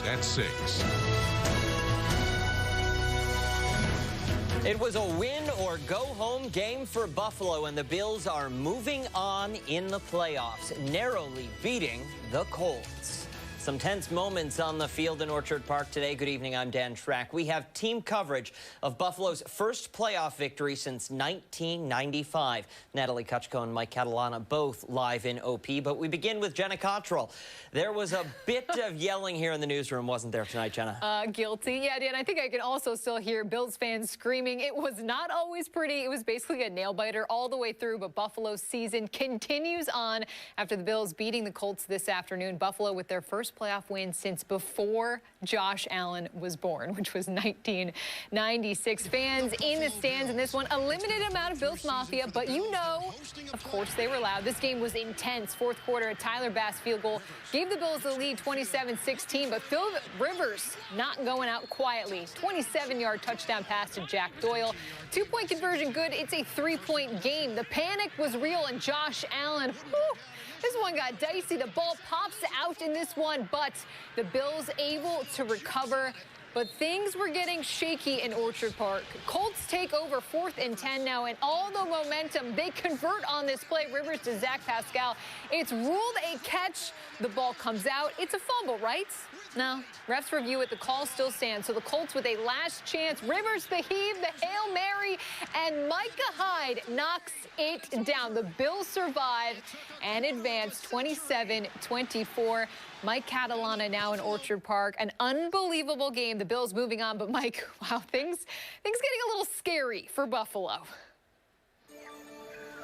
at 6. It was a win or go home game for Buffalo, and the Bills are moving on in the playoffs, narrowly beating the Colts. Some tense moments on the field in Orchard Park today. Good evening, I'm Dan Schrack. We have team coverage of Buffalo's first playoff victory since 1995. Natalie Kutchko and Mike Catalana both live in OP, but we begin with Jenna Cottrell. There was a bit of yelling here in the newsroom, wasn't there tonight, Jenna? Guilty. Yeah, Dan, I think I can also still hear Bills fans screaming. It was not always pretty. It was basically a nail-biter all the way through, but Buffalo's season continues on after the Bills beating the Colts this afternoon. Buffalo with their first playoff win since before Josh Allen was born, which was 1996. Fans in the stands in this one, a limited amount of Bills Mafia, but you know, of course they were loud. This game was intense. Fourth quarter, a Tyler Bass field goal gave the Bills the lead 27-16, but Phil Rivers not going out quietly. 27-yard touchdown pass to Jack Doyle. Two-point conversion good. It's a three-point game. The panic was real, and Josh Allen, whew, this one got dicey. The ball pops out in this one, but the Bills able to recover. But things were getting shaky in Orchard Park. Colts take over 4th and 10 now, and all the momentum, they convert on this play. Rivers to Zach Pascal. It's ruled a catch. The ball comes out. It's a fumble, right? No. Refs review it. The call still stands. So the Colts with a last chance. Rivers the heave, the Hail Mary, and Micah Hyde knocks it down. The Bills survive and advance 27-24. Mike Catalana now in Orchard Park. An unbelievable game. The Bills moving on, but Mike, wow, things getting a little scary for Buffalo.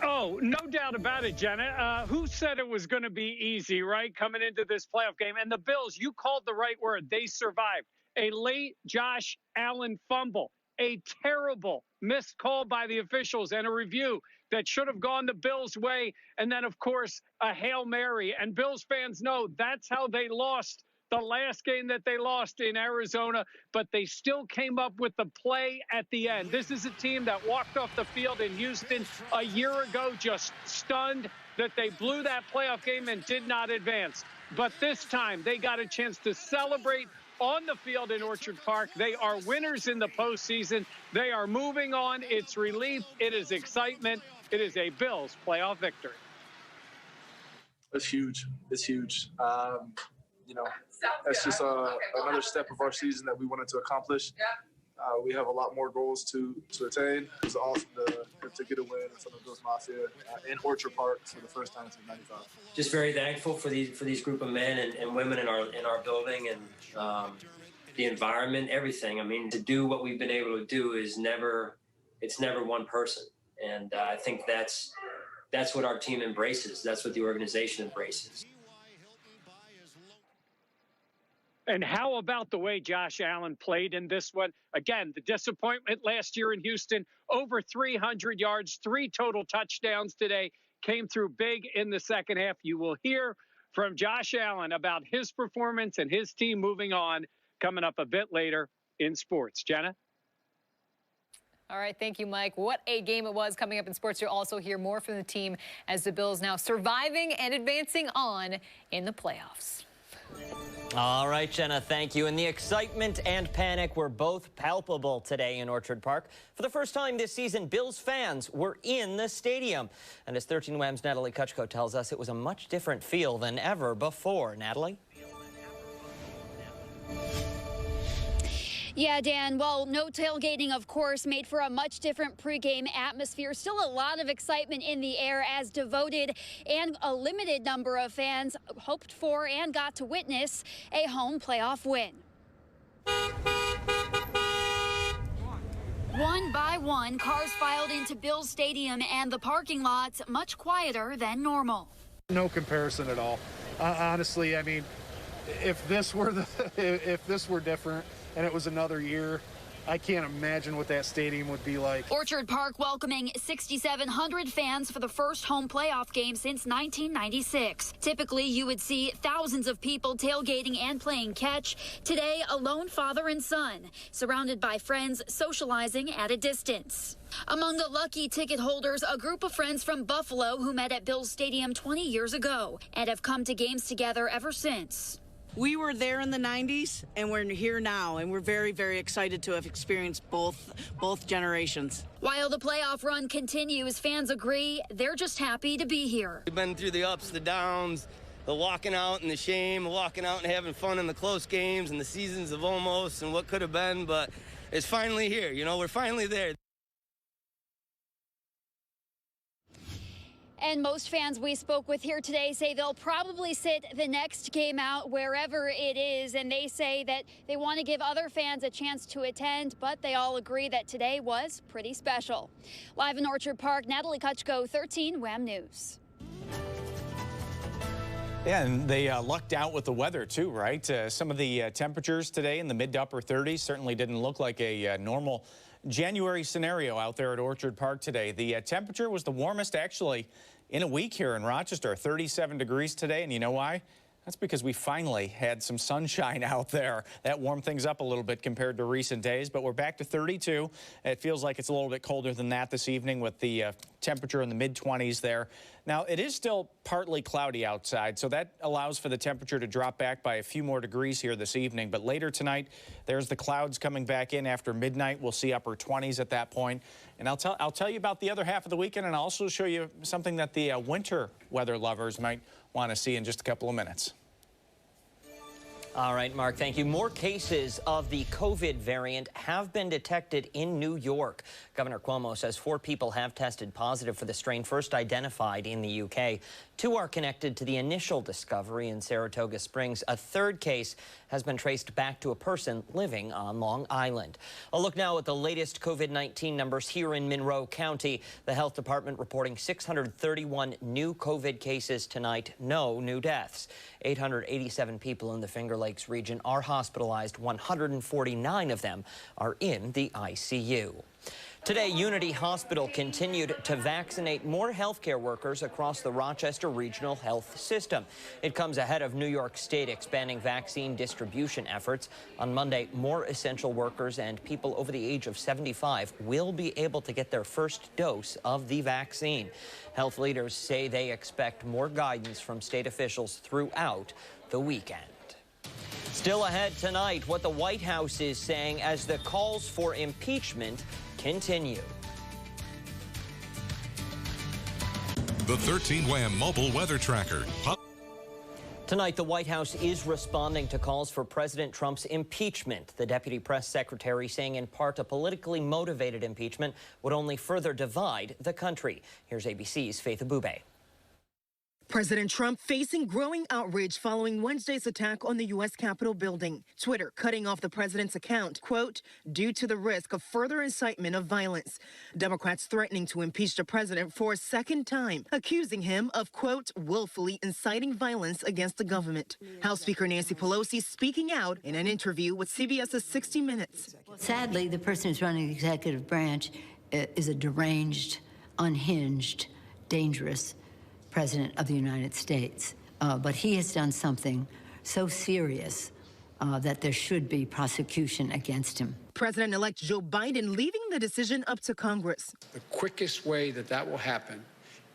Oh, no doubt about it, Jenna. Who said it was going to be easy, right, coming into this playoff game? And the Bills, you called the right word. They survived. A late Josh Allen fumble, a terrible missed call by the officials, and a review that should have gone the Bills' way. And then, of course, a Hail Mary. And Bills fans know that's how they lost the last game that they lost in Arizona, but they still came up with the play at the end. This is a team that walked off the field in Houston a year ago, just stunned that they blew that playoff game and did not advance. But this time they got a chance to celebrate on the field in Orchard Park. They are winners in the postseason. They are moving on. It's relief. It is excitement. It is a Bills playoff victory. It's huge. It's huge. You know, that's just another step of our season that we wanted to accomplish. We have a lot more goals to attain. It was awesome to get a win in front of Bills Mafia in Orchard Park for the first time since '95. Just very thankful for these group of men and women in our building, and the environment, everything. I mean, to do what we've been able to do is never one person, and I think that's what our team embraces. That's what the organization embraces. And how about the way Josh Allen played in this one? Again, the disappointment last year in Houston, over 300 yards, 3 total touchdowns today, came through big in the second half. You will hear from Josh Allen about his performance and his team moving on coming up a bit later in sports. Jenna? All right, thank you, Mike. What a game it was. Coming up in sports, you'll also hear more from the team as the Bills now surviving and advancing on in the playoffs. All right, Jenna, thank you. And the excitement and panic were both palpable today in Orchard Park. For the first time this season, Bills fans were in the stadium. And as 13 Wham's Natalie Kutchko tells us, it was a much different feel than ever before. Natalie? Yeah, Dan, well, no tailgating, of course, made for a much different pregame atmosphere. Still a lot of excitement in the air as devoted and a limited number of fans hoped for and got to witness a home playoff win. One by one, cars filed into Bills Stadium and the parking lots much quieter than normal. No comparison at all. Honestly, I mean, if this were different, and it was another year, I can't imagine what that stadium would be like. Orchard Park welcoming 6,700 fans for the first home playoff game since 1996. Typically, you would see thousands of people tailgating and playing catch. Today, a lone father and son, surrounded by friends socializing at a distance. Among the lucky ticket holders, a group of friends from Buffalo who met at Bills Stadium 20 years ago and have come to games together ever since. We were there in the 90s, and we're here now, and we're very, very excited to have experienced both generations. While the playoff run continues, fans agree they're just happy to be here. We've been through the ups, the downs, the walking out and the shame, walking out and having fun in the close games and the seasons of almost and what could have been, but it's finally here. You know, we're finally there. And most fans we spoke with here today say they'll probably sit the next game out wherever it is. And they say that they want to give other fans a chance to attend, but they all agree that today was pretty special. Live in Orchard Park, Natalie Kutchko, 13 WHAM News. Yeah, and they lucked out with the weather too, right? Some of the temperatures today in the mid to upper 30s certainly didn't look like a normal January scenario out there at Orchard Park today. The temperature was the warmest actually in a week here in Rochester, 37 degrees today. And you know why? That's because we finally had some sunshine out there. That warmed things up a little bit compared to recent days, but we're back to 32. It feels like it's a little bit colder than that this evening with the temperature in the mid-20s there. Now, it is still partly cloudy outside, so that allows for the temperature to drop back by a few more degrees here this evening. But later tonight, there's the clouds coming back in after midnight. We'll see upper 20s at that point. And I'll tell you about the other half of the weekend, and I'll also show you something that the winter weather lovers might want to see in just a couple of minutes. All right, Mark, thank you. More cases of the COVID variant have been detected in New York. Governor Cuomo says 4 people have tested positive for the strain first identified in the UK. 2 are connected to the initial discovery in Saratoga Springs. A 3rd case has been traced back to a person living on Long Island. A look now at the latest COVID-19 numbers here in Monroe County. The health department reporting 631 new COVID cases tonight, no new deaths. 887 people in the Finger Lakes region are hospitalized. 149 of them are in the ICU. Today, Unity Hospital continued to vaccinate more healthcare workers across the Rochester Regional Health System. It comes ahead of New York State expanding vaccine distribution efforts. On Monday, more essential workers and people over the age of 75 will be able to get their first dose of the vaccine. Health leaders say they expect more guidance from state officials throughout the weekend. Still ahead tonight, what the White House is saying as the calls for impeachment continue. The 13 WHAM mobile weather tracker. Tonight, the White House is responding to calls for President Trump's impeachment. The deputy press secretary saying in part a politically motivated impeachment would only further divide the country. Here's ABC's Faith Abube. President Trump facing growing outrage following Wednesday's attack on the U.S. Capitol building. Twitter cutting off the president's account, quote, due to the risk of further incitement of violence. Democrats threatening to impeach the president for a second time, accusing him of, quote, willfully inciting violence against the government. House Speaker Nancy Pelosi speaking out in an interview with CBS's 60 Minutes. Sadly, the person who's running the executive branch is a deranged, unhinged, dangerous President of the United States. But he has done something so serious that there should be prosecution against him. President-elect Joe Biden leaving the decision up to Congress. The quickest way that will happen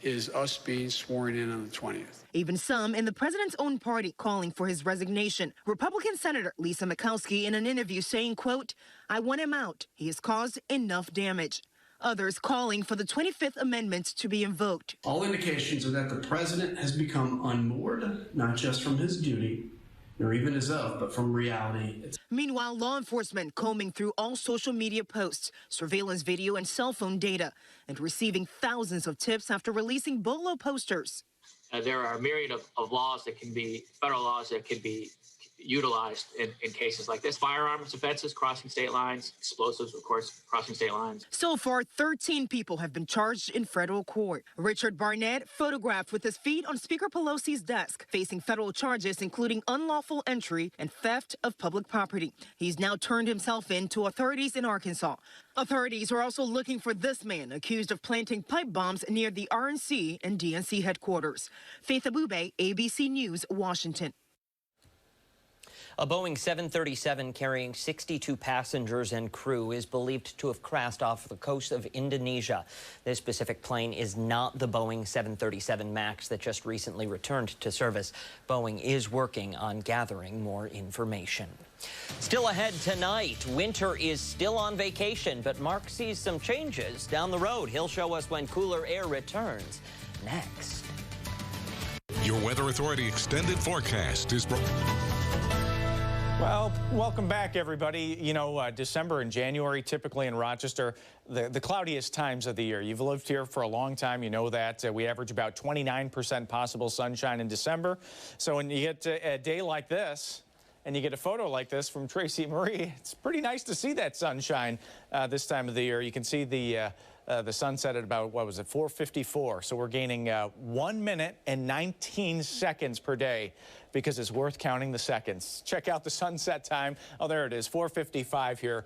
is us being sworn in on the 20th. Even some in the president's own party calling for his resignation. Republican Senator Lisa Murkowski in an interview saying, quote, I want him out. He has caused enough damage. Others calling for the 25th Amendment to be invoked. All indications are that the president has become unmoored, not just from his duty, nor even his oath, but from reality. Meanwhile, law enforcement combing through all social media posts, surveillance video, and cell phone data, and receiving thousands of tips after releasing BOLO posters. There are a myriad of laws that can be, federal laws that can be utilized in cases like this. Firearms offenses, crossing state lines, explosives, of course, crossing state lines. So far, 13 people have been charged in federal court. Richard Barnett photographed with his feet on Speaker Pelosi's desk, facing federal charges including unlawful entry and theft of public property. He's now turned himself in to authorities in Arkansas. Authorities are also looking for this man accused of planting pipe bombs near the RNC and DNC headquarters. Faith Abube, ABC News, Washington. A Boeing 737 carrying 62 passengers and crew is believed to have crashed off the coast of Indonesia. This specific plane is not the Boeing 737 MAX that just recently returned to service. Boeing is working on gathering more information. Still ahead tonight, winter is still on vacation, but Mark sees some changes down the road. He'll show us when cooler air returns. Next. Your Weather Authority extended forecast is brought. Well, welcome back, everybody. You know, December and January, typically in Rochester, the cloudiest times of the year. You've lived here for a long time. You know that. We average about 29% possible sunshine in December. So when you get a day like this, and you get a photo like this from Tracy Marie, it's pretty nice to see that sunshine this time of the year. You can see the sunset at about, what was it, 4:54. So we're gaining 1 minute and 19 seconds per day because it's worth counting the seconds. Check out the sunset time. Oh, there it is, 4:55 here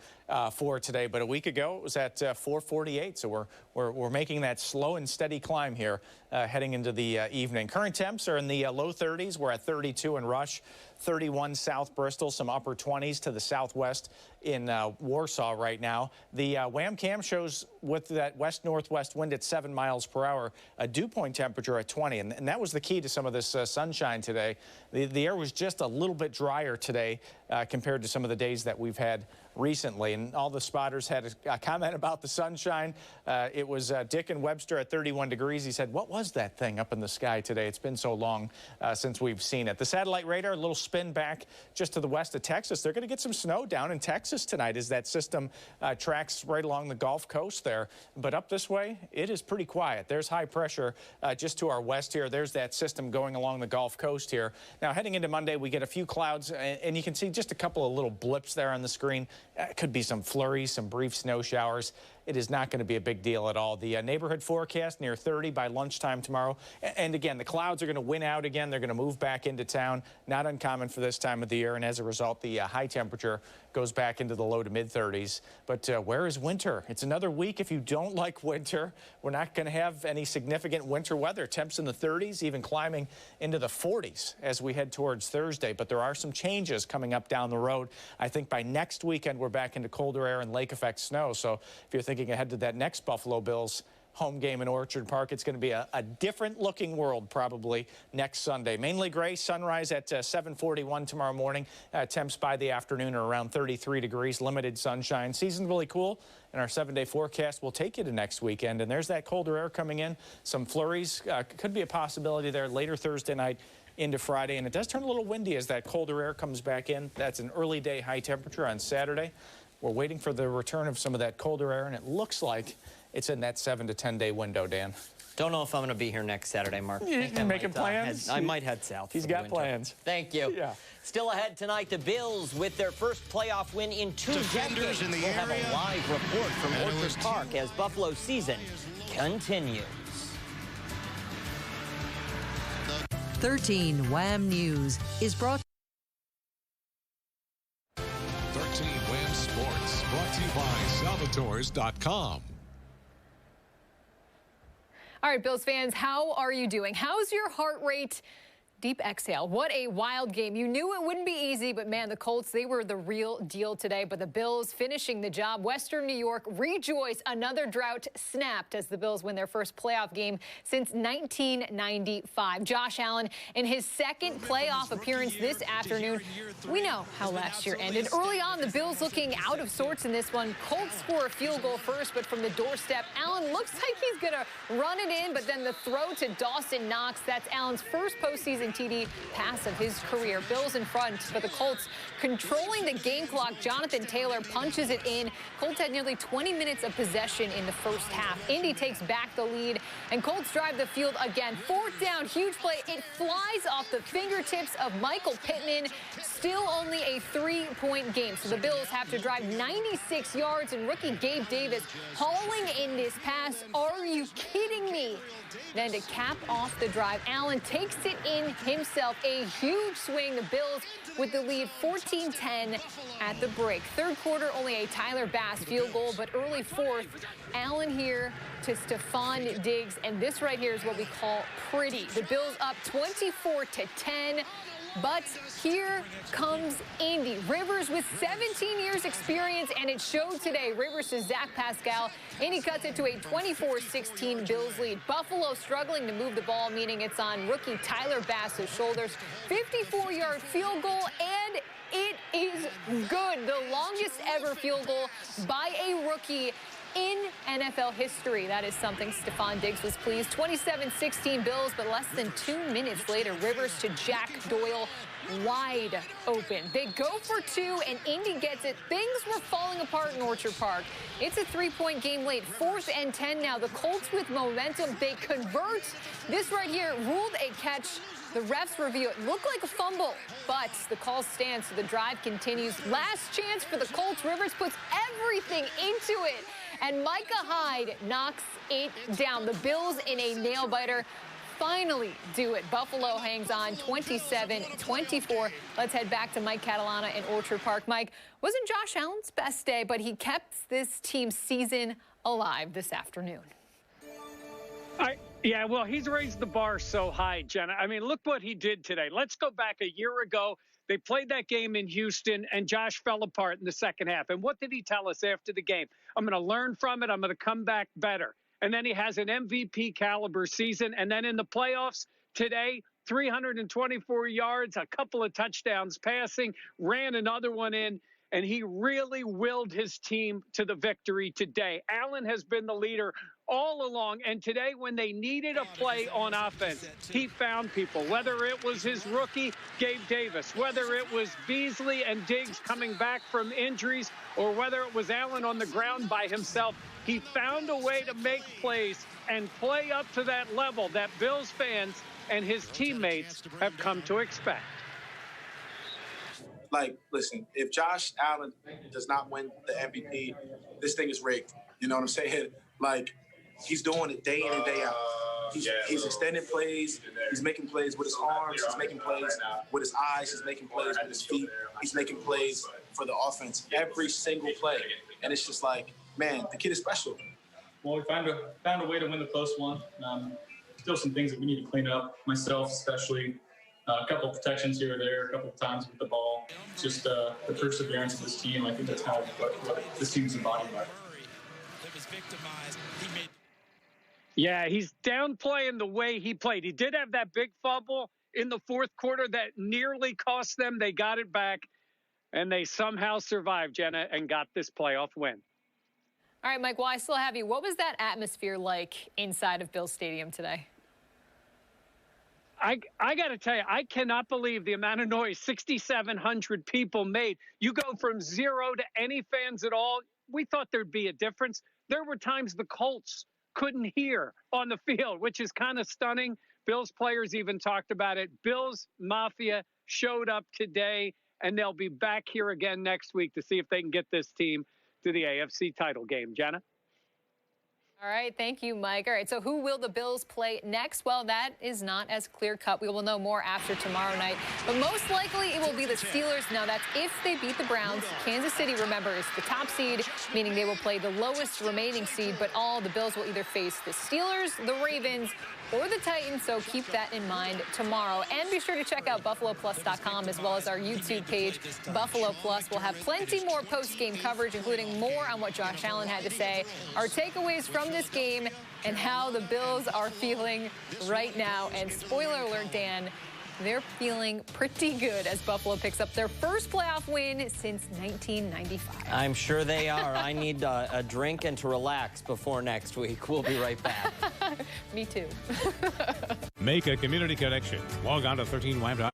for today. But a week ago, it was at 4:48. So we're making that slow and steady climb here heading into the evening. Current temps are in the low 30s. We're at 32 in Rush, 31 South Bristol, some upper 20s to the southwest in Warsaw right now. The WAM cam shows with that west-northwest wind at 7 miles per hour, a dew point temperature at 20. And that was the key to some of this sunshine today. The air was just a little bit drier today compared to some of the days that we've had recently. And all the spotters had a comment about the sunshine. It was Dick and Webster at 31 degrees. He said, what was that thing up in the sky today? It's been so long since we've seen it. The satellite radar, a little spin back just to the west of Texas. They're going to get some snow down in Texas tonight as that system tracks right along the Gulf Coast there. But up this way, it is pretty quiet. There's high pressure just to our west here. There's that system going along the Gulf Coast here. Now, heading into Monday, we get a few clouds, and you can see just a couple of little blips there on the screen. Could be some flurries, some brief snow showers. It is not going to be a big deal at all. The neighborhood forecast near 30 by lunchtime tomorrow. And again, the clouds are going to win out again. They're going to move back into town. Not uncommon for this time of the year. And as a result, the high temperature goes back into the low to mid 30s. But where is winter? It's another week if you don't like winter. We're not going to have any significant winter weather. Temps in the 30s, even climbing into the 40s as we head towards Thursday. But there are some changes coming up down the road. I think by next weekend, we're back into colder air and lake effect snow. So if you're thinking ahead to that next Buffalo Bills home game in Orchard Park, it's going to be a different looking world probably next Sunday. Mainly gray, sunrise at 7:41 tomorrow morning. Temps by the afternoon are around 33 degrees, limited sunshine. Seasonably cool, and our 7-day forecast will take you to next weekend. And there's that colder air coming in. Some flurries could be a possibility there later Thursday night into Friday. And it does turn a little windy as that colder air comes back in. That's an early day high temperature on Saturday. We're waiting for the return of some of that colder air, and it looks like it's in that 7 to 10 day window, Dan. Don't know if I'm going to be here next Saturday, Mark. You're making plans? I might head south. He's got plans. Thank you. Yeah. Still ahead tonight, the Bills with their first playoff win in 2 decades. We'll have a live report from Orchard Park as Buffalo's season continues. 13 WHAM News is brought 13 WHAM Sports, brought to you by Salvatores.com. All right, Bills fans, how are you doing? How's your heart rate? Deep exhale. What a wild game. You knew it wouldn't be easy, but man, the Colts, they were the real deal today. But the Bills finishing the job. Western New York rejoice. Another drought snapped as the Bills win their first playoff game since 1995. Josh Allen in his second playoff appearance this afternoon. We know how last year ended. Early on, the Bills looking out of sorts in this one. Colts score a field goal first, but from the doorstep, Allen looks like he's going to run it in, but then the throw to Dawson Knox. That's Allen's first postseason TD pass of his career. Bills in front, but the Colts controlling the game clock. Jonathan Taylor punches it in. Colts had nearly 20 minutes of possession in the first half. Indy takes back the lead, and Colts drive the field again. Fourth down, huge play. It flies off the fingertips of Michael Pittman. Still only a 3-point game, so the Bills have to drive 96 yards, and rookie Gabe Davis hauling in this pass. Are you kidding me? Then to cap off the drive, Allen takes it in himself. A huge swing. The Bills with the lead 14-10 at the break. Third quarter, only a Tyler Bass field goal, but early fourth, Allen here to Stephon Diggs, and this right here is what we call pretty. The Bills up 24-10. But here comes Indy. Rivers with 17 years experience, and it showed today. Rivers to Zach Pascal. Indy cuts it to a 24-16 Bills lead. Buffalo struggling to move the ball, meaning it's on rookie Tyler Bass's shoulders. 54-yard field goal, and it is good. The longest ever field goal by a rookie in NFL history. That is something. Stephon Diggs was pleased. 27-16 Bills, but less than 2 minutes later, Rivers to Jack Doyle, wide open. They go for two, and Indy gets it. Things were falling apart in Orchard Park. It's a three-point game late. 4th and 10 now. The Colts with momentum. They convert. This right here ruled a catch. The refs review it. Looked like a fumble, but the call stands, so the drive continues. Last chance for the Colts. Rivers puts everything into it, and Micah Hyde knocks it down. The Bills in a nail-biter finally do it. Buffalo hangs on 27-24. Let's head back to Mike Catalana in Orchard Park. Mike, wasn't Josh Allen's best day, but he kept this team's season alive this afternoon. Yeah, well, he's raised the bar so high, Jenna. I mean, look what he did today. Let's go back a year ago. They played that game in Houston, and Josh fell apart in the second half. And what did he tell us after the game? I'm going to learn from it. I'm going to come back better. And then he has an MVP caliber season. And then in the playoffs today, 324 yards, a couple of touchdowns passing, ran another one in. And he really willed his team to the victory today. Allen has been the leader all along. And today, when they needed a play on offense, he found people, whether it was his rookie, Gabe Davis, whether it was Beasley and Diggs coming back from injuries, or whether it was Allen on the ground by himself. He found a way to make plays and play up to that level that Bills fans and his teammates have come to expect. Like, listen, if Josh Allen does not win the MVP, this thing is rigged. You know what I'm saying? Like, he's doing it day in and day out. He's extending plays. He's making plays with his arms. He's making plays with his eyes. He's making plays with his feet. He's making plays for the offense every single play. And it's just like, man, the kid is special. Well, we found a way to win the close one. Still some things that we need to clean up, myself especially. A couple of protections here or there, a couple of times with the ball. Just the perseverance of this team. I think that's how what this team's embodied by. Yeah, he's downplaying the way he played. He did have that big fumble in the fourth quarter that nearly cost them. They got it back, and they somehow survived, Jenna, and got this playoff win. All right, Mike, while I still have you, what was that atmosphere like inside of Bills Stadium today? I got to tell you, I cannot believe the amount of noise 6,700 people made. You go from zero to any fans at all. We thought there'd be a difference. There were times the Colts couldn't hear on the field, which is kind of stunning. Bills players even talked about it. Bills Mafia showed up today, and they'll be back here again next week to see if they can get this team to the AFC title game. Jenna? All right, thank you, Mike. All right, so who will the Bills play next? Well, that is not as clear-cut. We will know more after tomorrow night. But most likely it will be the Steelers. Now, that's if they beat the Browns. Kansas City, remember, is the top seed, meaning they will play the lowest remaining seed. But the Bills will either face the Steelers, the Ravens, or the Titans, so keep that in mind tomorrow. And be sure to check out BuffaloPlus.com as well as our YouTube page, Buffalo Plus. We'll have plenty more post-game coverage, including more on what Josh Allen had to say, our takeaways from this game, and how the Bills are feeling right now. And spoiler alert, Dan, they're feeling pretty good as Buffalo picks up their first playoff win since 1995. I'm sure they are. I need a drink and to relax before next week. We'll be right back. Me too. Make a community connection. Log on to 13WAM.com.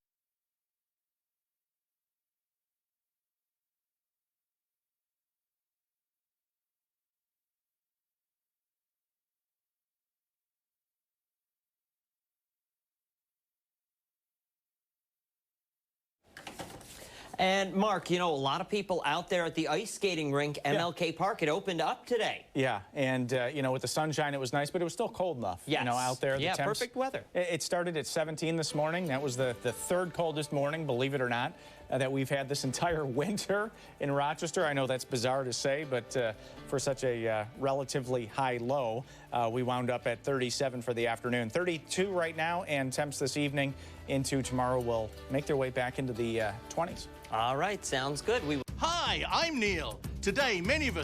And, Mark, you know, a lot of people out there at the ice skating rink, MLK Park, it opened up today. Yeah, and, you know, with the sunshine, it was nice, but it was still cold enough, you know, out there. Yeah, perfect weather. It started at 17 this morning. That was the third coldest morning, believe it or not. that we've had this entire winter in Rochester. I know that's bizarre to say, but for such a relatively high low, we wound up at 37 for the afternoon. 32 right now, and temps this evening into tomorrow will make their way back into the 20s. All right, sounds good. Hi, I'm Neil. Today, many of us